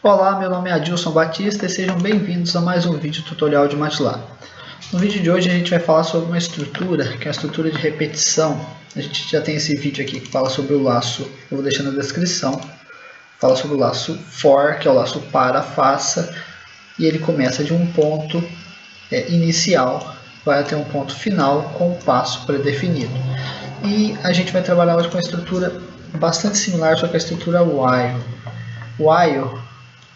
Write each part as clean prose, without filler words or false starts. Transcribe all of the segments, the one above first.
Olá, meu nome é Adilson Batista e sejam bem-vindos a mais um vídeo tutorial de MATLAB. No vídeo de hoje a gente vai falar sobre uma estrutura, que é a estrutura de repetição. A gente já tem esse vídeo aqui que fala sobre o laço, eu vou deixar na descrição. Fala sobre o laço for, que é o laço para, faça, e ele começa de um ponto inicial, vai até um ponto final com um passo predefinido. E a gente vai trabalhar hoje com uma estrutura bastante similar, só que a estrutura while. While,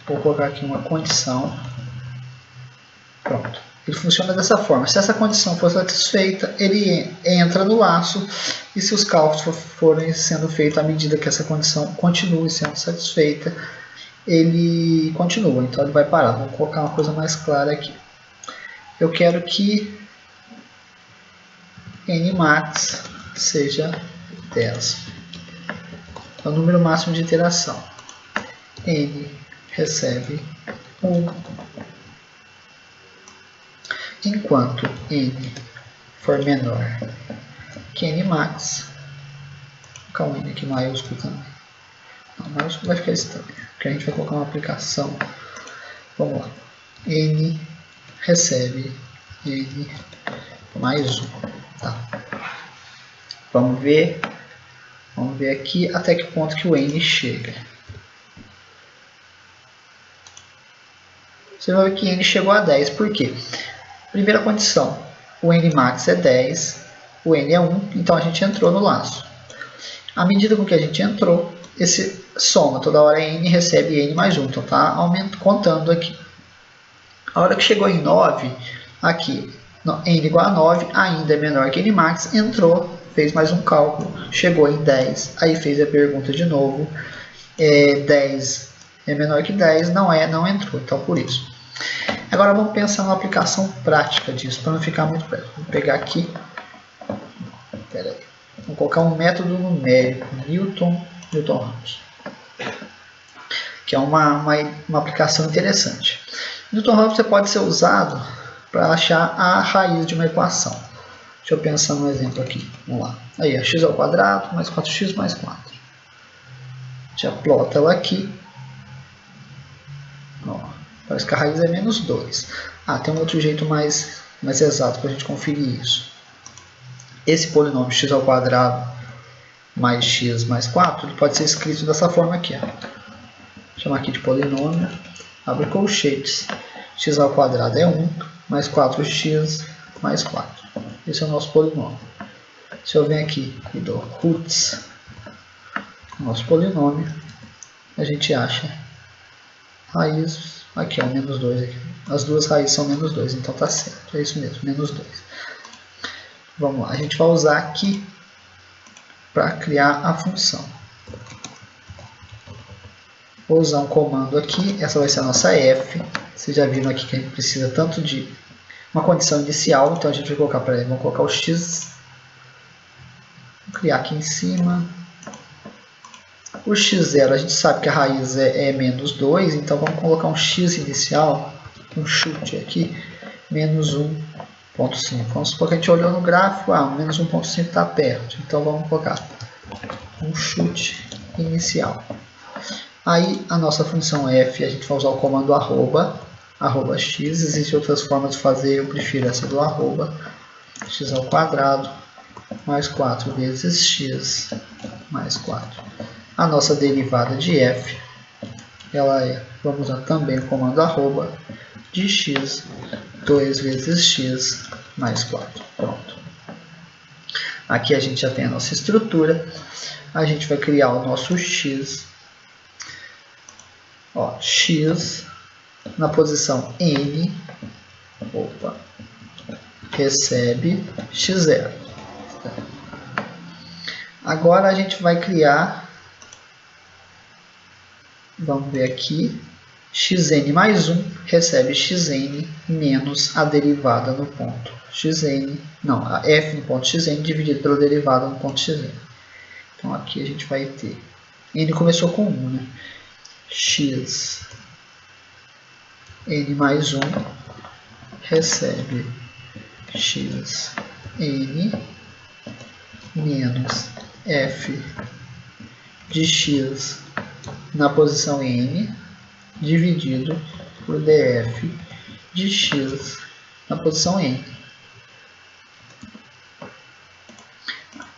vou colocar aqui uma condição. Pronto. Ele funciona dessa forma. Se essa condição for satisfeita, ele entra no laço, e se os cálculos forem sendo feitos à medida que essa condição continue sendo satisfeita, ele continua. Então ele vai parar. Vou colocar uma coisa mais clara aqui. Eu quero que nmax seja 10. É o número máximo de iteração. N recebe 1. Enquanto n for menor que nmax, vou colocar um n aqui maiúsculo também. Não, maiúsculo vai ficar estranho, porque a gente vai colocar uma aplicação. Vamos lá. N recebe n mais 1. Tá. Vamos ver aqui até que ponto que o n chega. Você vai ver que n chegou a 10. Por quê? Primeira condição, o nmax é 10, o n é 1, então a gente entrou no laço. À medida com que a gente entrou, esse soma, toda hora n recebe n mais 1, então está contando aqui. A hora que chegou em 9, aqui, n igual a 9, ainda é menor que nmax, entrou, fez mais um cálculo, chegou em 10, aí fez a pergunta de novo, 10 é menor que 10, não entrou, então por isso. Agora vamos pensar numa aplicação prática disso, para não ficar muito perto. Vou pegar aqui, vou colocar um método numérico, Newton-Raphson, que é uma aplicação interessante. Newton-Raphson pode ser usado para achar a raiz de uma equação. Deixa eu pensar num exemplo aqui. Vamos lá. Aí, x ao quadrado mais 4x mais 4. Já plota ela aqui. Parece que a raiz é menos 2. Tem um outro jeito mais exato para a gente conferir isso. Esse polinômio x ao quadrado mais x mais 4, ele pode ser escrito dessa forma aqui. Vou chamar aqui de polinômio, abre colchetes, x ao quadrado é 1, mais 4x mais 4. Esse é o nosso polinômio. Se eu venho aqui e dou roots no nosso polinômio, a gente acha raiz. Aqui, ó, menos 2 aqui. As duas raízes são menos 2, então tá certo. É isso mesmo, menos 2. Vamos lá, a gente vai usar aqui para criar a função. Vou usar um comando aqui, essa vai ser a nossa f. Vocês já viram aqui que a gente precisa tanto de uma condição inicial, então a gente vai colocar para ele, vamos colocar o x. Vou criar aqui em cima. O x0, a gente sabe que a raiz é menos 2, então vamos colocar um x inicial, um chute aqui, menos 1,5. Vamos supor que a gente olhou no gráfico, menos 1,5 está perto, então vamos colocar um chute inicial. Aí a nossa função f, a gente vai usar o comando arroba x, existem outras formas de fazer, eu prefiro essa do arroba, x ao quadrado mais 4 vezes x mais 4. A nossa derivada de f, vamos usar também o comando arroba de x, 2 vezes x mais 4. Pronto. Aqui a gente já tem a nossa estrutura. A gente vai criar o nosso x. X na posição n, recebe x0. Agora a gente vai criar, vamos ver aqui, xn mais 1 recebe xn menos a derivada no ponto xn, a f no ponto xn dividido pela derivada no ponto xn. Então aqui a gente vai ter, n começou com 1, né? X n mais 1 recebe x n menos f de x na posição n dividido por df de x na posição n.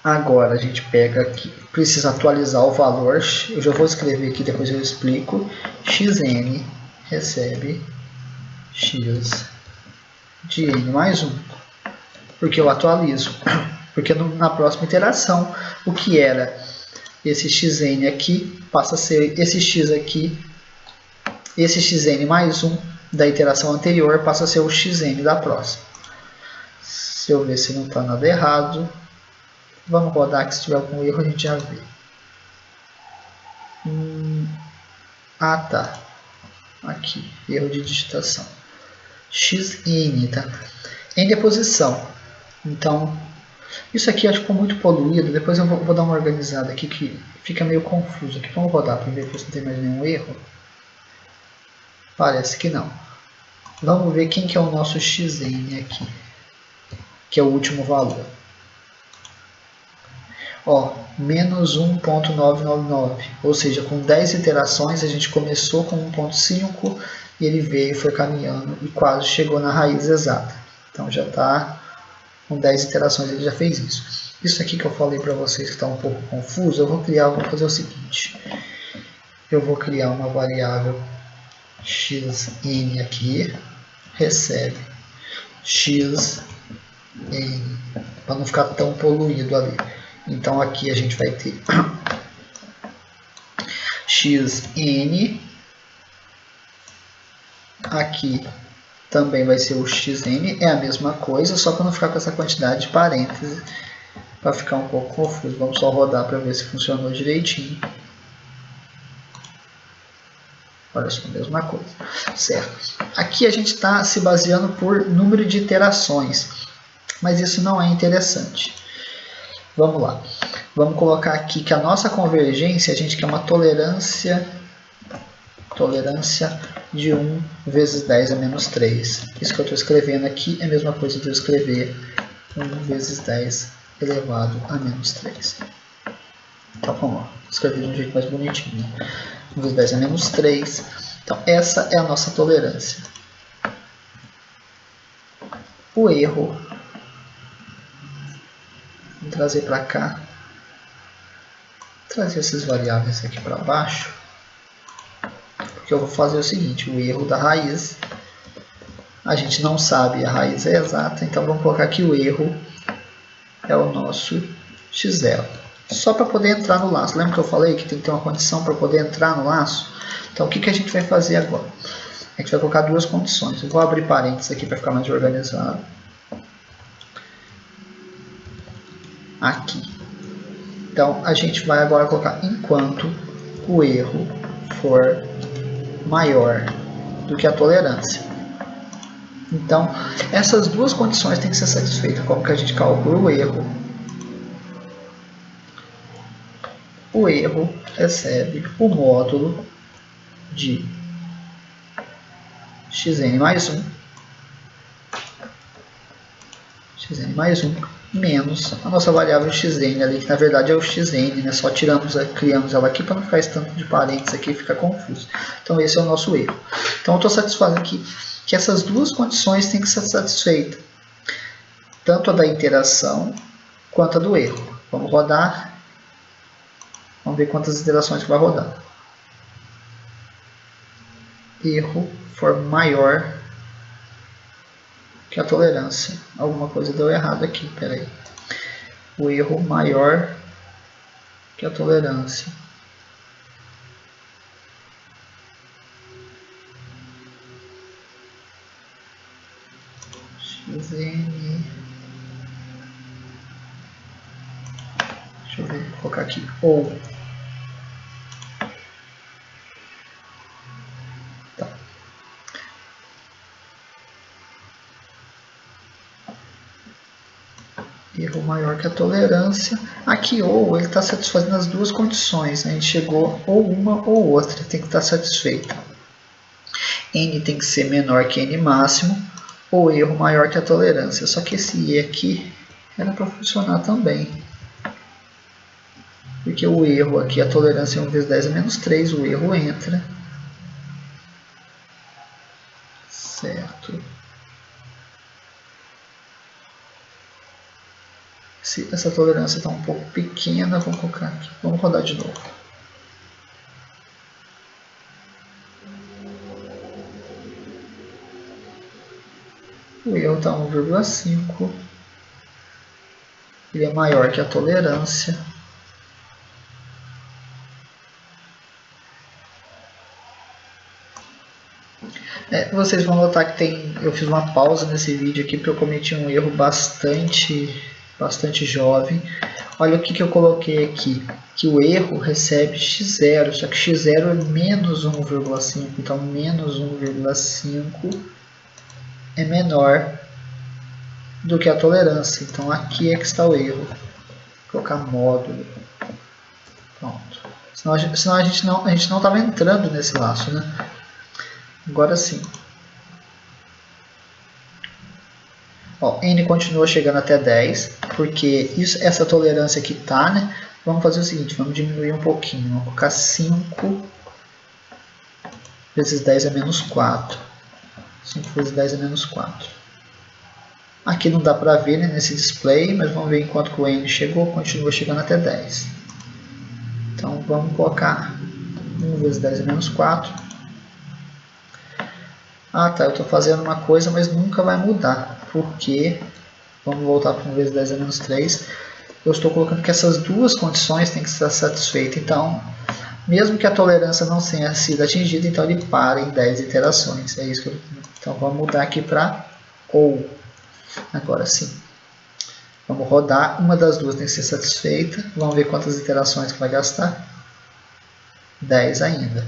Agora a gente pega aqui, precisa atualizar o valor, eu já vou escrever aqui, depois eu explico. Xn recebe x de n mais 1, porque eu atualizo, porque na próxima iteração, o que era esse xn aqui, passa a ser esse x aqui, esse xn mais 1 da iteração anterior, passa a ser o xn da próxima. Se eu ver se não está nada errado, vamos rodar, que se tiver algum erro a gente já vê. Ah, tá. Aqui, erro de digitação. Xn, tá? N é posição. Então, isso aqui acho que ficou muito poluído. Depois eu vou dar uma organizada aqui que fica meio confuso. Aqui, vamos rodar para ver se não tem mais nenhum erro. Parece que não. Vamos ver quem que é o nosso xn aqui, que é o último valor. Ó, menos 1.999, ou seja, com 10 iterações a gente começou com 1.5 e ele veio, foi caminhando e quase chegou na raiz exata. Então já está com 10 iterações, ele já fez isso. Isso aqui que eu falei para vocês que está um pouco confuso, eu vou fazer o seguinte. Eu vou criar uma variável xn aqui, recebe xn, para não ficar tão poluído ali. Então aqui a gente vai ter xn, aqui também vai ser o xn, é a mesma coisa, só para não ficar com essa quantidade de parênteses, para ficar um pouco confuso. Vamos só rodar para ver se funcionou direitinho. Olha só, a mesma coisa. Certo. Aqui a gente está se baseando por número de iterações, mas isso não é interessante. Vamos lá. Vamos colocar aqui que a nossa convergência, a gente quer uma tolerância de 1 vezes 10 a menos 3. Isso que eu estou escrevendo aqui é a mesma coisa de eu escrever 1 vezes 10 elevado a menos 3. Então, vamos lá. Escrevi de um jeito mais bonitinho. 1 vezes 10 a menos 3. Então, essa é a nossa tolerância. O erro, vou trazer para cá, trazer essas variáveis aqui para baixo, porque eu vou fazer o seguinte, o erro da raiz, a gente não sabe, a raiz é exata, então vamos colocar aqui o erro é o nosso x0. Só para poder entrar no laço. Lembra que eu falei que tem que ter uma condição para poder entrar no laço? Então o que a gente vai fazer agora? A gente vai colocar duas condições. Eu vou abrir parênteses aqui para ficar mais organizado. Aqui. Então a gente vai agora colocar enquanto o erro for maior do que a tolerância. Então essas duas condições têm que ser satisfeitas. Como que a gente calcula o erro? O erro recebe o módulo de xn mais 1, menos a nossa variável xn ali, que na verdade é o xn, né? Só criamos ela aqui para não ficar esse tanto de parênteses aqui e ficar confuso. Então esse é o nosso erro. Então eu estou satisfazendo aqui que essas duas condições têm que ser satisfeitas, tanto a da interação quanto a do erro. Vamos rodar. Vamos ver quantas iterações que vai rodar. Erro for maior que a tolerância. Alguma coisa deu errado aqui, peraí. O erro maior que a tolerância. Xn. Deixa eu ver, vou colocar aqui. Ou. Tá. Erro maior que a tolerância. Aqui ou ele está satisfazendo as duas condições. Né? A gente chegou ou uma ou outra. Tem que estar satisfeita. N tem que ser menor que N máximo. Ou erro maior que a tolerância. Só que esse E aqui era para funcionar também. Porque o erro aqui, a tolerância é 1 vezes 10 a menos 3. O erro entra. certo? Se essa tolerância está um pouco pequena, vamos colocar aqui. Vamos rodar de novo. O erro está 1,5. Ele é maior que a tolerância. Vocês vão notar que eu fiz uma pausa nesse vídeo aqui porque eu cometi um erro bastante jovem. Olha o que eu coloquei aqui, que o erro recebe x0, só que x0 é menos 1,5, então menos 1,5 é menor do que a tolerância, então aqui é que está o erro. Vou colocar módulo, pronto. Senão a gente não estava entrando nesse laço, né? Agora sim. Ó, n continua chegando até 10, porque essa tolerância aqui tá, né? Vamos fazer o seguinte, vamos diminuir um pouquinho. Vamos colocar 5 vezes 10 é menos 4. 5 vezes 10 é menos 4. Aqui não dá para ver, né, nesse display, mas vamos ver enquanto que o n chegou, continua chegando até 10. Então vamos colocar 1 vezes 10 é menos 4. Ah, tá, eu estou fazendo uma coisa, mas nunca vai mudar, porque, vamos voltar para 1 vezes 10 é menos 3, eu estou colocando que essas duas condições têm que estar satisfeitas, então, mesmo que a tolerância não tenha sido atingida, então ele para em 10 iterações, é isso que então vamos mudar aqui para ou, agora sim. Vamos rodar, uma das duas tem que ser satisfeita, vamos ver quantas iterações que vai gastar, 10 ainda.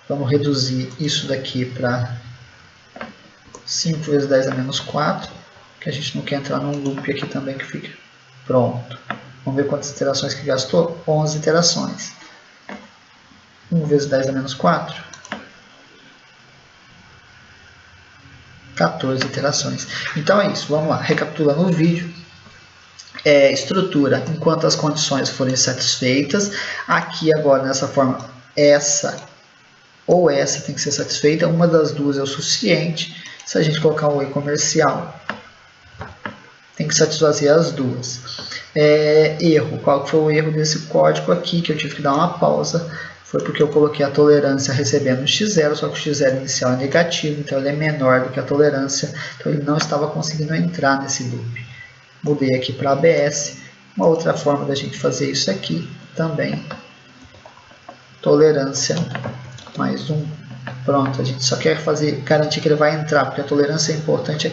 Vamos reduzir isso daqui para 5 vezes 10 é menos 4, que a gente não quer entrar num loop aqui também que fica pronto. Vamos ver quantas iterações que gastou? 11 iterações. 1 vezes 10 é menos 4. 14 iterações. Então é isso, vamos lá. Recapitulando o vídeo. Estrutura enquanto as condições forem satisfeitas. Aqui agora nessa forma, essa ou essa tem que ser satisfeita. Uma das duas é o suficiente. Se a gente colocar um e comercial, tem que satisfazer as duas. Erro. Qual foi o erro desse código aqui, que eu tive que dar uma pausa? Foi porque eu coloquei a tolerância recebendo x0, só que o x0 inicial é negativo, então ele é menor do que a tolerância, então ele não estava conseguindo entrar nesse loop. Mudei aqui para ABS. Uma outra forma da gente fazer isso aqui também, tolerância mais 1. Pronto, a gente só quer garantir que ele vai entrar, porque a tolerância é importante,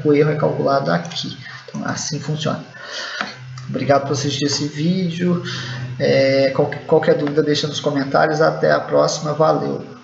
o erro é calculado aqui. Então, assim funciona. Obrigado por assistir esse vídeo. Qualquer dúvida, deixa nos comentários. Até a próxima. Valeu!